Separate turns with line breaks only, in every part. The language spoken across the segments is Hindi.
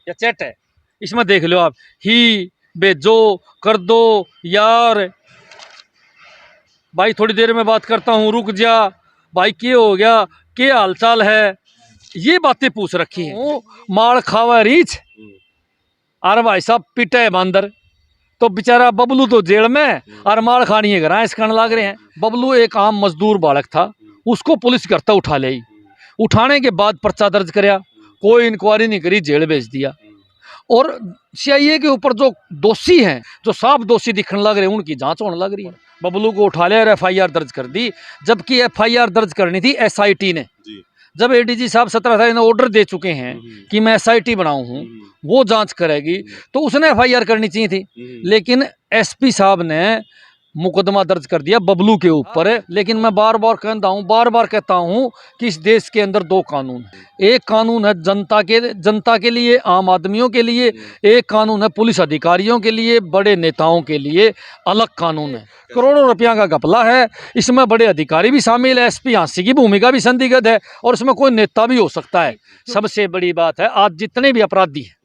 या चैट है, इसमें देख लो आप, ही भेजो, कर दो यार, भाई थोड़ी देर में बात करता हूँ, रुक जा भाई, क्या हो गया, क्या हालचाल है, ये बातें पूछ रखी हैं। माल खावा रीछ अरे भाई साहब पिटे है बंदर, तो बेचारा बबलू तो जेल में और माल खानी है घर, इसका लाग रहे हैं। बबलू एक आम मजदूर बालक था, उसको पुलिस करता उठा ले, उठाने के बाद पर्चा दर्ज कराया, कोई इंक्वायरी नहीं करी, जेल भेज दिया। और सीआईए के ऊपर जो दोषी हैं, जो साफ दोषी दिखने लग रहे हैं, उनकी जांच होने लग रही है। बबलू को उठा लिया और एफआईआर दर्ज कर दी, जबकि एफआईआर दर्ज करनी थी एसआईटी ने। जब एडीजी साहब 17 तारीख ने ऑर्डर दे चुके हैं कि मैं एसआईटी बनाऊं हूं, वो जांच करेगी, तो उसने एफआईआर करनी चाहिए थी। लेकिन एसपी साहब ने मुकदमा दर्ज कर दिया बबलू के ऊपर। लेकिन मैं बार बार कहता हूं कि इस देश के अंदर दो कानून हैं। एक कानून है जनता के लिए, आम आदमियों के लिए, एक कानून है पुलिस अधिकारियों के लिए, बड़े नेताओं के लिए अलग कानून है। करोड़ों रुपया का घपला है, इसमें बड़े अधिकारी भी शामिल है, एसपी हांसी की भूमिका भी संदिग्ध है, और इसमें कोई नेता भी हो सकता है। सबसे बड़ी बात है, आज जितने भी अपराधी हैं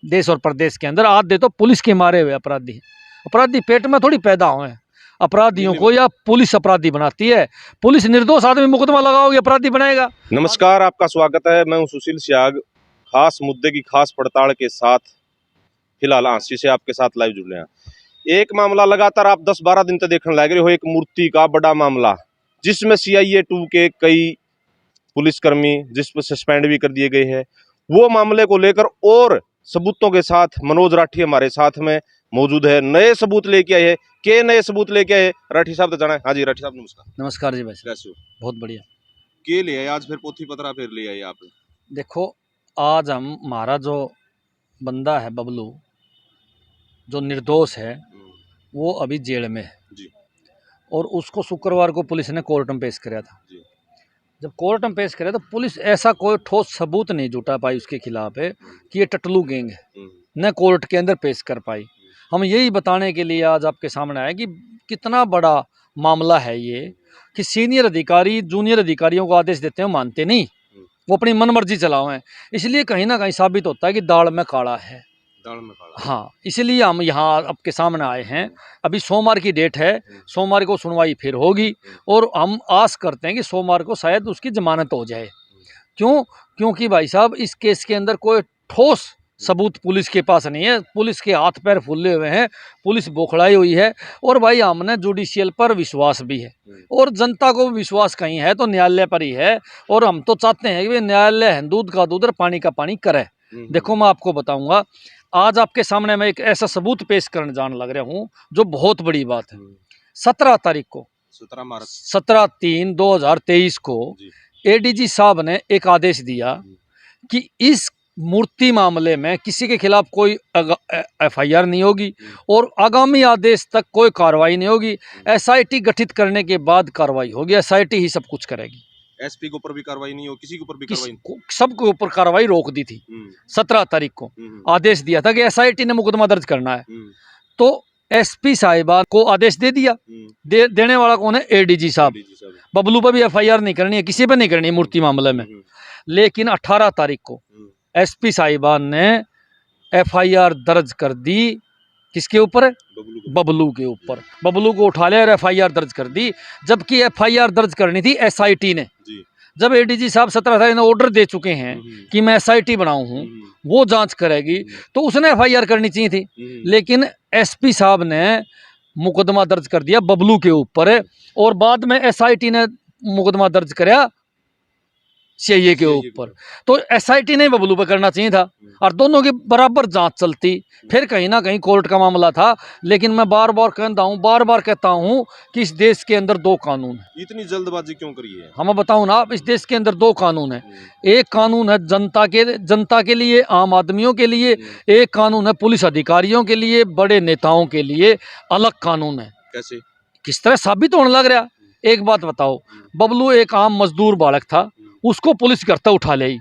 देश और प्रदेश के अंदर, आधे तो पुलिस के मारे हुए अपराधी हैं। अपराधी पेट में थोड़ी पैदा हुए हैं, अपराधियों को या पुलिस अपराधी बनाती है। पुलिस निर्दोष आदमी मुकदमा लगाओगे, अपराधी बनाएगा।
नमस्कार, आपका स्वागत है। मैं हूं सुशील सियाग, खास मुद्दे की खास पड़ताल के साथ फिलहाल आंसी से आपके साथ लाइव जुड़ रहे हैं। एक मामला लगातार आप 10-12 दिन तक देखने लग रहे हो, एक मूर्ति का बड़ा मामला, जिसमें CIA 2 के कई पुलिसकर्मी जिस पर सस्पेंड भी कर दिए गए हैं। वो मामले को लेकर और सबूतों के साथ मनोज राठी हमारे साथ में मौजूद है, नए सबूत लेके आए हैं। के नए सबूत लेके आए राठी साहब, तो जाना है। हाँ जी राठी साहब, नमस्कार।
नमस्कार जी भाई,
कैसे हो?
बहुत बढ़िया।
के ले आए आज, फिर पोथी पत्रा फिर ले आए आप?
देखो, आज हमारा जो बंदा है बबलू, जो निर्दोष है, वो अभी जेल में है
जी।
और उसको शुक्रवार को पुलिस ने कोर्ट में पेश कराया था
जी।
जब कोर्ट में पेश कराया तो पुलिस ऐसा कोई ठोस सबूत नहीं जुटा पाई उसके खिलाफ है कि ये टटलू गैंग है, न कोर्ट के अंदर पेश कर पाई। हम यही बताने के लिए आज आपके सामने आए कि कितना बड़ा मामला है ये, कि सीनियर अधिकारी जूनियर अधिकारियों को आदेश देते हैं, मानते नहीं, वो अपनी मनमर्जी चलाओ हैं। इसलिए कहीं ना कहीं साबित होता है कि दाल में काला है।
दाल में काला।
हाँ, इसलिए हम यहाँ आपके सामने आए हैं। अभी सोमवार की डेट है, सोमवार को सुनवाई फिर होगी और हम आस करते हैं कि सोमवार को शायद उसकी जमानत हो जाए। क्योंकि भाई साहब इस केस के अंदर कोई ठोस सबूत पुलिस के पास नहीं है। पुलिस के हाथ पैर फूले हुए हैं, पुलिस बौखलाई हुई है, और भाई हमने जुडिशियल पर विश्वास भी है और जनता को विश्वास कहीं है तो न्यायालय पर ही है। और हम तो चाहते हैं कि न्यायालय है दूध का दूध और पानी का पानी करे। देखो, मैं आपको बताऊंगा, आज आपके सामने मैं एक ऐसा सबूत पेश करने जाने लग रहा हूँ जो बहुत बड़ी बात है। 17 तारीख को 17/3/2023 को एडीजी साहब ने एक आदेश दिया कि इस मूर्ति मामले में किसी के खिलाफ कोई एफआईआर नहीं होगी और आगामी आदेश तक कोई कार्रवाई नहीं होगी। एसआईटी गठित करने के बाद कार्रवाई होगी, एसआईटी ही सब कुछ करेगी।
एसपी के ऊपर भी कार्रवाई नहीं हो, किसी के ऊपर भी कार्रवाई,
सबके ऊपर कार्रवाई रोक दी थी। 17 तारीख को आदेश दिया था कि एसआईटी ने मुकदमा दर्ज करना है, तो एसपी साहिबा को आदेश दे दिया। देने वाला कौन है? एडीजी साहब। बबलू पर भी एफआईआर नहीं करनी है, किसी पर नहीं करनी है मूर्ति मामले में। लेकिन 18 तारीख को एसपी साहिबान ने एफआईआर दर्ज कर दी। किसके ऊपर? बबलू के ऊपर। बबलू को उठा लिया और एफआईआर दर्ज कर दी, जबकि एफआईआर दर्ज करनी थी एसआईटी ने। जब एडीजी साहब 17 तारीख ने ऑर्डर दे चुके हैं कि मैं एसआईटी बनाऊं हूं, वो जांच करेगी, तो उसने एफआईआर करनी चाहिए थी। लेकिन एसपी साहब ने मुकदमा दर्ज कर दिया बबलू के ऊपर और बाद में एसआईटी ने मुकदमा दर्ज कराया सीआईए के ऊपर। तो एसआईटी ने बबलू पर करना चाहिए था और दोनों की बराबर जांच चलती, फिर कहीं ना कहीं कोर्ट का मामला था। लेकिन मैं बार बार कहता हूं कि इस देश के अंदर दो कानून है।
इतनी जल्दबाजी क्यों करी है?
हम बताऊं ना, इस देश के अंदर दो कानून है। एक कानून है जनता के लिए, आम आदमियों के लिए, एक कानून है पुलिस अधिकारियों के लिए, बड़े नेताओं के लिए अलग कानून है।
कैसे,
किस तरह साबित होने लग रहा? एक बात बताओ, बबलू एक आम मजदूर बालक था, उसको पुलिस करता उठा ले,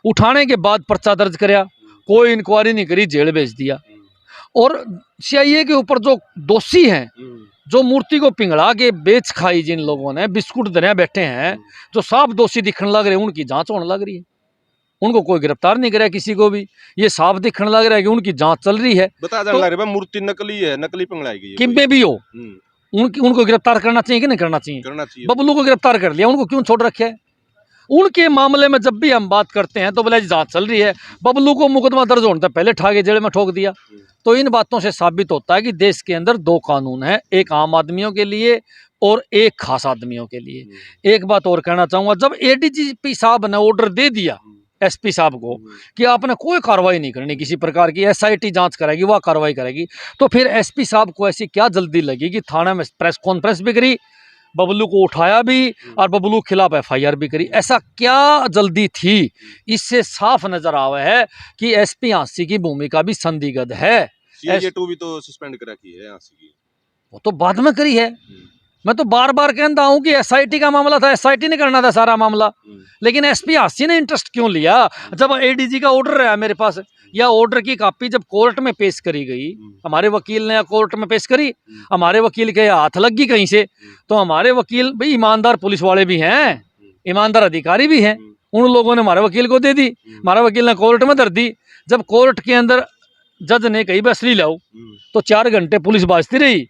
उठाने के बाद पर्चा दर्ज कराया, कोई इंक्वायरी नहीं करी, जेल भेज दिया। और सीआईए के ऊपर जो दोषी हैं, जो मूर्ति को पिंगला के बेच खाई जिन लोगों ने, बिस्कुट धरे बैठे हैं, जो साफ दोषी दिखने लग रहे हैं, उनकी जांच होने लग रही है। उनको कोई गिरफ्तार नहीं करा किसी को भी। ये साफ दिखने लग रहा है कि उनकी जांच चल रही है।
बताया जाने लग रहा है मूर्ति नकली है, नकली पकड़ाई गई है
किम
कोई।
में भी हो,
हम्म,
उनको गिरफ्तार करना चाहिए कि नहीं करना चाहिए?
करना चाहिए।
बबलू को गिरफ्तार कर लिया, उनको क्यों छोड़ रखे है? उनके मामले में जब भी हम बात करते हैं तो बोले जी जांच चल रही है। बबलू को मुकदमा दर्ज होने से पहले ठागे जेल में ठोक दिया। तो इन बातों से साबित होता है कि देश के अंदर दो कानून हैं, एक आम आदमियों के लिए और एक खास आदमियों के लिए। एक बात और कहना चाहूंगा, जब एडीजीपी साहब ने ऑर्डर दे दिया एसपी साहब को कि आपने कोई कार्रवाई नहीं करनी किसी प्रकार की, एसआईटी जांच करेगी, वह कार्रवाई करेगी, तो फिर एसपी साहब को ऐसी क्या जल्दी लगी कि थाना में प्रेस कॉन्फ्रेंस भी करी, बबलू को उठाया भी और बबलू के खिलाफ एफआईआर भी करी? ऐसा क्या जल्दी थी? इससे साफ नजर आवा है कि एसपी आंसी की भूमिका भी संदिग्ध है।
सीआईए 2 भी तो सस्पेंड कर रखी है आंसी की।
वो तो बाद में करी है। मैं तो बार बार कहता हूं कि एसआईटी का मामला था, एसआईटी ने करना था सारा मामला, लेकिन एसपी आंसी ने इंटरेस्ट क्यों लिया? जब एडीजी का ऑर्डर है मेरे पास, या ऑर्डर की कॉपी जब कोर्ट में पेश करी गई, हमारे वकील ने कोर्ट में पेश करी, हमारे वकील के हाथ लग गई कहीं से, तो हमारे वकील भाई ईमानदार पुलिस वाले भी हैं, ईमानदार अधिकारी भी हैं, उन लोगों ने हमारे वकील को दे दी, हमारा वकील ने कोर्ट में धर दी। जब कोर्ट के अंदर जज ने कही बस असली लाओ, तो 4 घंटे पुलिस बाजती रही,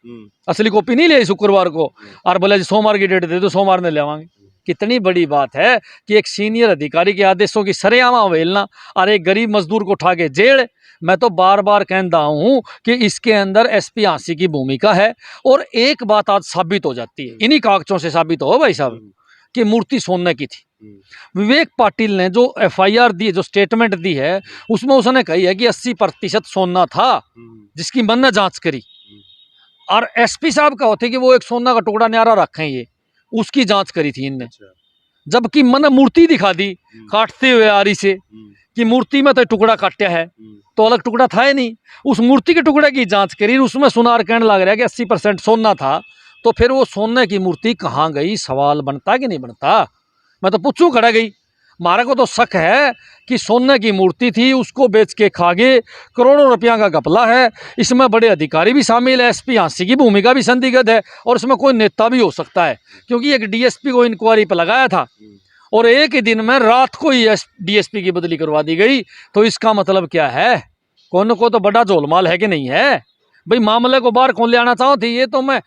असली कॉपी नहीं ले शुक्रवार को, और बोला जी सोमवार की डेट दे दो, सोमवार ने ले आवांगे। कितनी बड़ी बात है कि एक सीनियर अधिकारी के आदेशों की सरेआम अवहेलना और एक गरीब मजदूर को उठा के जेल। मैं तो बार बार कहता हूं कि इसके अंदर एसपी आंसी की भूमिका है। और एक बात आज साबित हो जाती है, इन्हीं कागजों से साबित हो भाई साहब कि मूर्ति सोने की थी। विवेक पाटिल ने जो एफआईआर दी, जो स्टेटमेंट दी है, उसमें उसने कही है कि 80% सोना था, जिसकी मैंने जांच करी। और एसपी साहब का होते कि वो एक सोना का टुकड़ा न्यारा रखे, ये उसकी जांच करी थी इनने। जबकि मैंने मूर्ति दिखा दी काटते हुए आरी से कि मूर्ति में तो टुकड़ा काटा है, तो अलग टुकड़ा था ही नहीं। उस मूर्ति के टुकड़े की जांच करी, उसमें सुनार कहने लग रहा है कि 80% सोना था। तो फिर वो सोने की मूर्ति कहाँ गई? सवाल बनता कि नहीं बनता? मैं तो पूछूं खड़ा गई। हमारे को तो शक है कि सोने की मूर्ति थी, उसको बेच के खा गए, करोड़ों रुपया का घपला है। इसमें बड़े अधिकारी भी शामिल है, एसपी आंसी की भूमिका भी संदिग्ध है, और इसमें कोई नेता भी हो सकता है, क्योंकि एक डीएसपी को इंक्वायरी पर लगाया था और एक ही दिन में रात को ही डीएसपी की बदली करवा दी गई। तो इसका मतलब क्या है? कौन को तो बड़ा झोलमाल है कि नहीं है भाई? मामले को बाहर कौन ले आना चाहो थी? ये तो मैं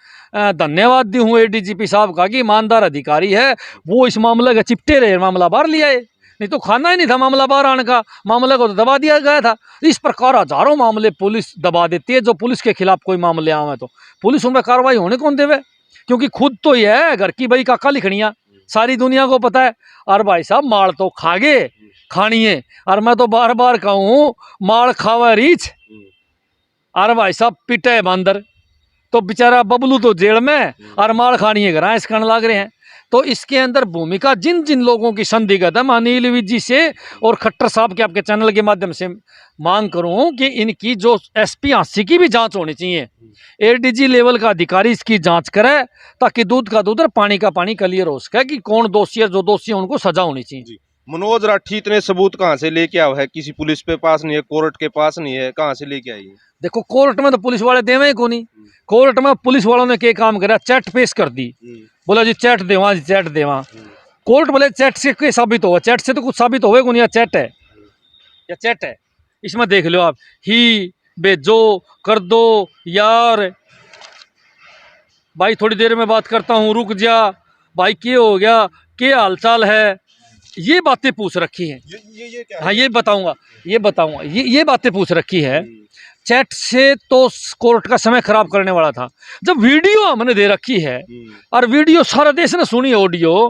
धन्यवाद दी हूँ एडीजीपी साहब का कि ईमानदार अधिकारी है, वो इस मामले के चिपटे रहे, मामला बाहर ले आए। नहीं तो खाना ही नहीं था मामला बाहर आने का, मामले को तो दबा दिया गया था। इस प्रकार हजारों मामले पुलिस दबा देती है। जो पुलिस के खिलाफ कोई मामले आवे तो पुलिस उनमें कार्रवाई होने कौन देवे? क्योंकि खुद तो ये है घर की बई काका लिखनिया, सारी दुनिया को पता है। और भाई साहब माल तो खागे खानिए, और मैं तो बार बार कहूँ माल खावा रीछ, और भाई साहब पिटे बंदर। तो बेचारा बबलू तो जेल में और माल खानी है घर, इसका लाग रहे हैं। तो इसके अंदर भूमिका जिन जिन लोगों की संदिग्ध है, मैं अनिल विज जी से और खट्टर साहब के आपके चैनल के माध्यम से मांग करूं कि इनकी जो एसपी आंसी की भी जांच होनी चाहिए, एडीजी लेवल का अधिकारी इसकी जांच करे, ताकि दूध का दूध और पानी का पानी क्लियर हो सके कि कौन दोषी है, जो दोषी है उनको सजा होनी चाहिए।
मनोज राठी इतने सबूत कहाँ से लेके आया है? किसी पुलिस पे पास नहीं है, कोर्ट के पास नहीं है, कहाँ से लेके आई? देखो कोर्ट में तो पुलिस वाले देवे ही को नहीं। कोर्ट में पुलिस वालों ने क्या काम करा? चैट पेश कर दी, बोला जी चैट देवा, जी चैट देवा। कोर्ट बोले चैट से क्या साबित होगा? चैट से तो कुछ साबित होगा को नहीं, चैट है या चैट है। इसमें देख लो आप, ही बेजो कर दो यार। भाई थोड़ी देर में बात करता हूँ, रुक जा भाई, क्या हो गया, क्या हालचाल है, ये बातें पूछ रखी है। ये क्या है?
हाँ ये बताऊंगा, ये बातें पूछ रखी है। चैट से तो कोर्ट का समय खराब करने वाला था। जब वीडियो हमने दे रखी है, और वीडियो सारा देश ने सुनी, ऑडियो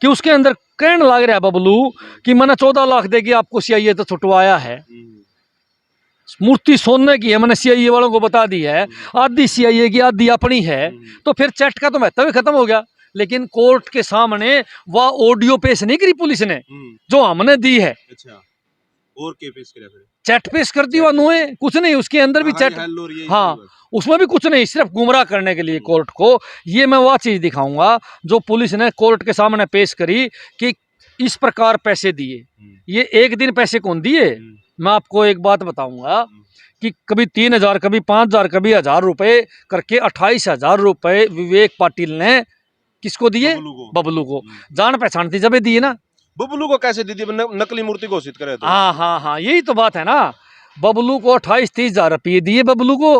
कि उसके अंदर कहने लग रहा है बबलू कि मैंने 14 लाख देके आपको सीआईए तो छुटवाया है, मूर्ति सोने की है, मैंने सीआईए वालों को बता दी है, आधी सीआईए की आधी अपनी है। तो फिर चैट का तो महत्व ही खत्म हो गया। लेकिन कोर्ट के सामने वह ऑडियो पेश नहीं करी पुलिस ने, जो हमने दी है।
अच्छा, और क्या पेश किया फिर?
चैट पेश कर दी नुए, कुछ नहीं उसके अंदर भी चैट, हाँ उसमें भी कुछ नहीं, सिर्फ गुमराह करने के लिए कोर्ट को। ये मैं वह चीज दिखाऊंगा जो पुलिस ने कोर्ट के सामने पेश करी कि इस प्रकार पैसे दिए। ये एक दिन पैसे कौन दिए? मैं आपको एक बात बताऊंगा कि कभी 3,000, कभी 5,000, कभी 1,000 रुपए करके 28,000 रुपए विवेक पाटिल ने किसको दिए? बबलू को। जान पहचान थी जब दिए ना,
बबलू को कैसे दीदी नकली मूर्ति घोषित करे तो?
हाँ हाँ हाँ, यही तो बात है ना। बबलू को 28-30 हजार रुपये दिए बबलू को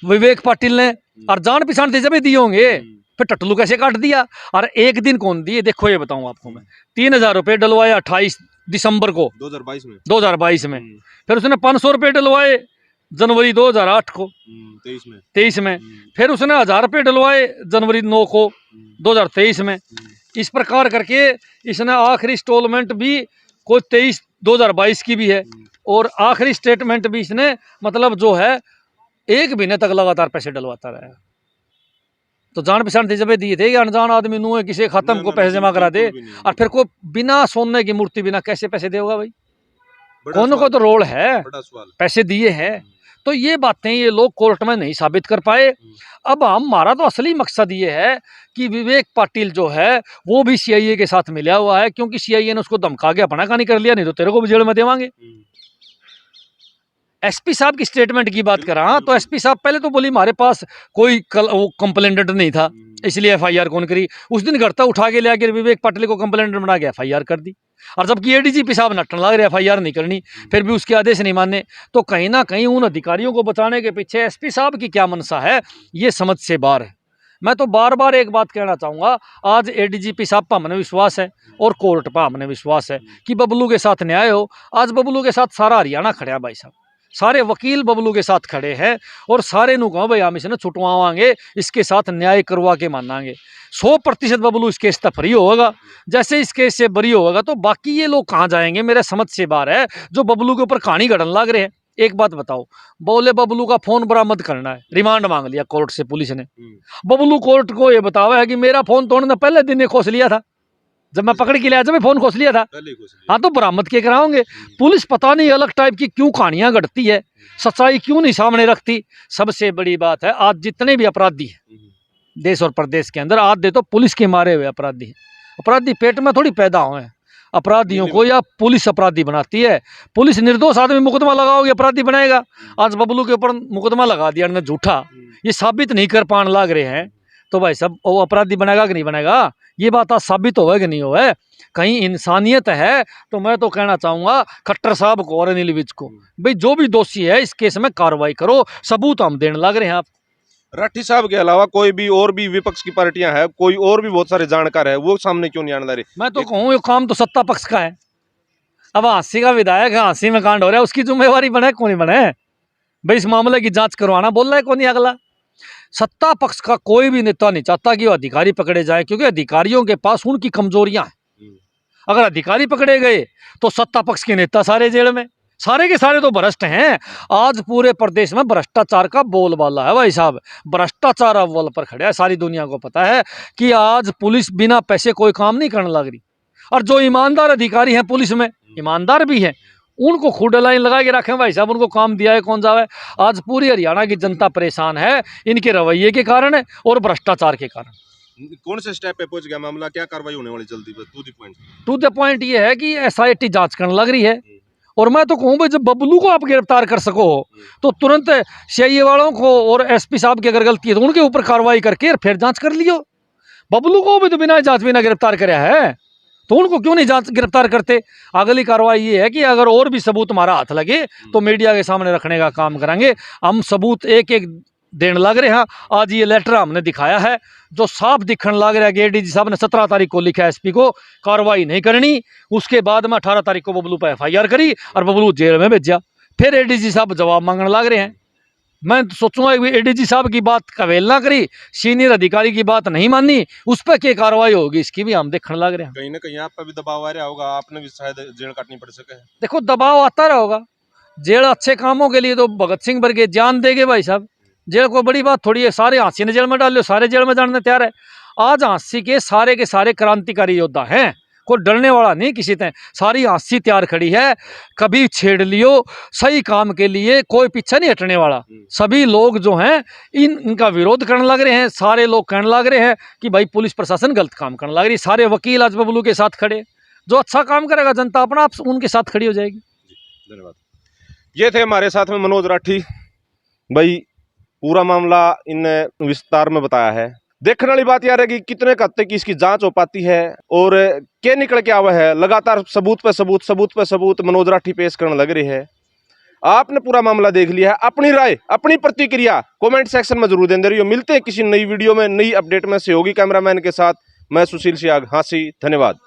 विवेक पाटिल ने, और जान पहचान जब दिए होंगे, फिर टटलू कैसे काट दिया? और एक दिन कौन दिए? देखो ये बताऊं आपको मैं, 3000 रुपये डलवाया 28 दिसंबर को 2022 में। फिर उसने 500 रुपये डलवाए जनवरी 2008 को 23 में। फिर उसने 1000 रुपये डलवाए जनवरी 9 को 2023 में। इस प्रकार करके इसने आखिरी इंस्टॉलमेंट भी कोई 23/2022 की भी है, और आखिरी स्टेटमेंट भी इसने मतलब जो है 1 महीने तक लगातार पैसे डलवाता रहा। तो जान पहचान थे जब दिए थे, कि अनजान आदमी नू है किसी खत्म को पैसे जमा करा दे, और फिर को बिना सोने की मूर्ति बिना कैसे पैसे देगा भाई? कौन को तो रोल है, पैसे दिए हैं। तो ये बातें ये लोग कोर्ट में नहीं साबित कर पाए। अब हमारा तो असली मकसद ये है कि विवेक पाटिल जो है वो भी सीआईए के साथ मिला हुआ है, क्योंकि सीआईए ने उसको धमका के अपना कहानी कर लिया, नहीं तो तेरे को भी जेल में देवांगे। एसपी साहब की स्टेटमेंट की बात करा तो एसपी साहब पहले तो बोली हमारे पास कोई वो कंप्लेंटेंट नहीं था, इसलिए एफआईआर कौन करी। उस दिन घर तक उठा के ले आकर विवेक पाटिल को कंप्लेंटेंट बना के एफआईआर कर दी, और जबकि एडीजीपी साहब नटन लग रहे एफआईआर नहीं करनी, फिर भी उसके आदेश नहीं माने। तो कहीं ना कहीं उन अधिकारियों को बचाने के पीछे एसपी साहब की क्या मनसा है, ये समझ से बाहर है। मैं तो बार बार एक बात कहना चाहूँगा, आज एडीजीपी साहब पर हमने विश्वास है और कोर्ट पर हमने विश्वास है कि बबलू के साथ न्याय हो। आज बबलू के साथ सारा हरियाणा खड़ा भाई साहब, सारे वकील बबलू के साथ खड़े हैं, और सारे नु कहो भाई हम इसे छुटवावांगे, इसके साथ न्याय करवा के मानांगे। 100% बबलू इस केस से फ्री होगा। जैसे इस केस से बरी होगा तो बाकी ये लोग कहाँ जाएंगे, मेरे समझ से बाहर है, जो बबलू के ऊपर कहानी गढ़न लग रहे हैं। एक बात बताओ, बोले बबलू का फोन बरामद करना है, रिमांड मांग लिया कोर्ट से पुलिस ने। बबलू कोर्ट को ये बतावा है कि मेरा फोन तोड़ने पहले दिन खोस लिया था, जब मैं पकड़ के लिया जब मैं फोन खोस लिया था। हाँ, तो बरामद के कराओगे। पुलिस पता नहीं अलग टाइप की क्यों कहानियां गढ़ती है, सच्चाई क्यों नहीं सामने रखती। सबसे बड़ी बात है, आज जितने भी अपराधी हैं देश और प्रदेश के अंदर, आधे तो पुलिस के मारे हुए अपराधी हैं। अपराधी पेट में थोड़ी पैदा हुए हैं, अपराधियों को या पुलिस अपराधी बनाती है। पुलिस निर्दोष आदमी मुकदमा लगाओगे अपराधी बनाएगा। आज बबलू के ऊपर मुकदमा लगा दिया ने झूठा, ये साबित नहीं कर पाने लग रहे हैं, तो भाई सब वो अपराधी बनेगा कि नहीं बनेगा, ये बात आज साबित होगा कि नहीं होगा। कहीं इंसानियत है तो मैं तो कहना चाहूंगा खट्टर साहब को और अनिल विज को, भाई जो भी दोषी है इस केस में कार्रवाई करो, सबूत हम देने लग रहे हैं। आप
राठी साहब के अलावा कोई भी और भी विपक्ष की पार्टियां हैं, कोई और भी बहुत सारे जानकार है, वो सामने क्यों नहीं आने लग रहे?
मैं तो कहूँ ये काम तो सत्ता पक्ष का है। अब हाँसी का विधायक हाँसी में कांड हो रहा है, उसकी जिम्मेवारी बने कौन नहीं बने भाई, इस मामले की जांच करवाना बोल रहा है कौन नहीं अगला। सत्ता पक्ष का कोई भी नेता नहीं चाहता कि वो अधिकारी पकड़े जाए, क्योंकि अधिकारियों के पास उनकी कमजोरियां हैं। अगर अधिकारी पकड़े गए तो सत्ता पक्ष के नेता सारे जेल में, सारे के सारे तो भ्रष्ट हैं। आज पूरे प्रदेश में भ्रष्टाचार का बोलबाला है भाई साहब, भ्रष्टाचार अव्वल पर खड़ा है। सारी दुनिया को पता है कि आज पुलिस बिना पैसे कोई काम नहीं करने लग रही, और जो ईमानदार अधिकारी हैं पुलिस में, ईमानदार भी हैं, उनको खुद लाइन लगा के रखें भाई साहब, उनको काम दिया है कौन जावे। आज पूरी हरियाणा की जनता परेशान है इनके रवैये के कारण और भ्रष्टाचार के कारण।
कौन से स्टेप पे पहुंच गया मामला, क्या कार्रवाई होने वाली जल्दी?
टू द पॉइंट ये है कि एसआईटी जांच करने लग रही है, और मैं तो कहूँ भाई जब बबलू को आप गिरफ्तार कर सको तो तुरंत सीआईए वालों को और एसपी साहब की अगर गलती है तो उनके ऊपर कार्रवाई करके फिर जांच कर लियो। बबलू को भी तो बिना जांच बिना गिरफ्तार कराया है, तो उनको क्यों नहीं जांच गिरफ्तार करते। अगली कार्रवाई ये है कि अगर और भी सबूत हमारा हाथ लगे तो मीडिया के सामने रखने का काम करेंगे। हम सबूत एक एक देने लग रहे हैं। आज ये लेटर हमने दिखाया है जो साफ दिखने लग रहा है कि एडीजी साहब ने 17 तारीख को लिखा है एसपी को कार्रवाई नहीं करनी, उसके बाद में 18 तारीख को बबलू पर एफआईआर करी और बबलू जेल में भेजा। फिर एडीजी साहब जवाब मांगने लग रहे हैं। मैं तो सोचूंगा एडीजी साहब की बात कवेलना करी, सीनियर अधिकारी की बात नहीं मानी, उस पर क्या कार्रवाई होगी इसकी भी हम देखने लग रहे हैं।
कहीं ना कहीं आप पर भी दबाव आ रहा होगा, आपने भी शायद जेल काटनी पड़ सके।
देखो दबाव आता रहा होगा, जेल अच्छे कामों के लिए तो भगत सिंह वर्गे जान देंगे भाई साहब, जेल को बड़ी बात थोड़ी है। सारे हाँसी ने जेल में डाल लो, सारे जेल में जाने तैयार है। आज हाँसी के सारे क्रांतिकारी योद्धा हैं, कोई डरने वाला नहीं किसी तरह। सारी हाँसी तैयार खड़ी है, कभी छेड़ लियो सही काम के लिए, कोई पीछे नहीं हटने वाला। सभी लोग जो हैं इनका विरोध करने लग रहे हैं। सारे लोग कहने लग रहे हैं कि भाई पुलिस प्रशासन गलत काम करने लग रही है। सारे वकील आज बबलू के साथ खड़े, जो अच्छा काम करेगा जनता अपना आप उनके साथ खड़ी हो जाएगी।
धन्यवाद। ये थे हमारे साथ में मनोज राठी भाई, पूरा मामला इन विस्तार में बताया है। देखने वाली बात यह रहेगी कितने हद तक इसकी जांच हो पाती है और क्या निकल के आवा है। लगातार सबूत पे सबूत मनोज राठी पेश करने लग रही है। आपने पूरा मामला देख लिया है, अपनी राय अपनी प्रतिक्रिया कमेंट सेक्शन में जरूर दें। रहिए, मिलते हैं किसी नई वीडियो में नई अपडेट में। सहयोगी कैमरामैन के साथ मैं सुशील सियाग, हाँसी, धन्यवाद।